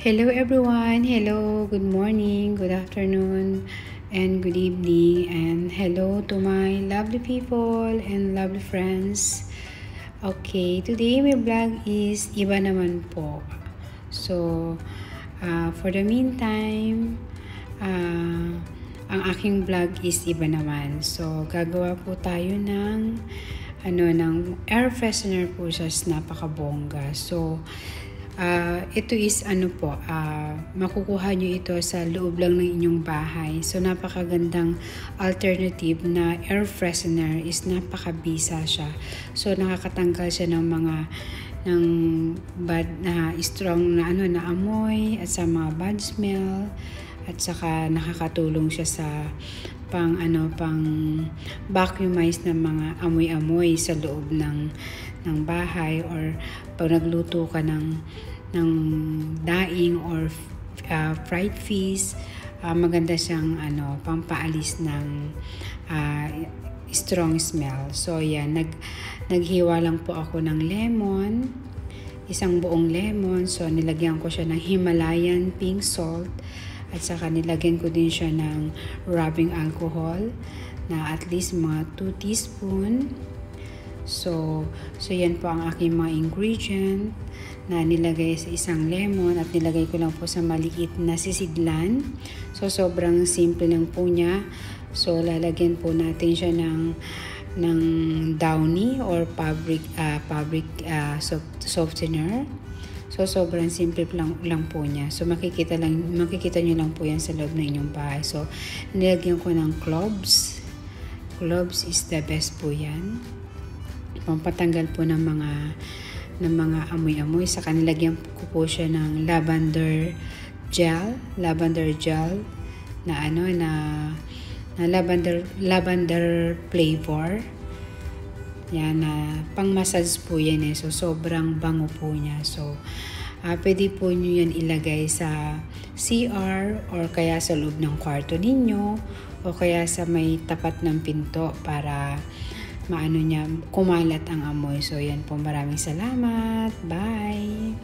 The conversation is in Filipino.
Hello everyone, hello, good morning, good afternoon, and good evening, and hello to my lovely people and lovely friends. Okay, today my vlog is iba naman po. So, for the meantime, ang aking vlog is iba naman. So, gagawa po tayo ng air freshener po siya, napakabongga. So, ito is makukuha nyo ito sa loob lang ng inyong bahay. So, napakagandang alternative na air freshener is napakabisa siya. So, nakakatanggal siya ng mga bad na strong na na amoy at sa mga bad smell, at saka nakakatulong siya sa pang vacuumize ng mga amoy-amoy sa loob ng bahay, or pag nagluto ka ng daing or fried fish, maganda siyang pampaalis ng strong smell. So yan, naghiwa lang po ako ng lemon, isang buong lemon. So nilagyan ko siya ng Himalayan pink salt, at saka nilagyan ko din siya ng rubbing alcohol na at least mga 2 teaspoon. So yan po ang aking mga ingredient na nilagay sa isang lemon, at nilagay ko lang po sa maliit na sisidlan. So sobrang simple lang po niya. So lalagyan po natin siya ng downy or fabric softener. So sobrang simple lang po niya. So makikita niyo lang po yan sa loob ng inyong bahay. So nilagyan ko ng cloves. Cloves is the best po yan. Pampatanggal po ng mga amoy-amoy. Saka nilagyan ko po siya ng lavender gel na lavender flavor. Yan, pang-massage po yan eh. So sobrang bango po niya. So pwede po nyo yan ilagay sa CR, or kaya sa loob ng kwarto ninyo, o kaya sa may tapat ng pinto para kumalat ang amoy. So yan po, maraming salamat. Bye!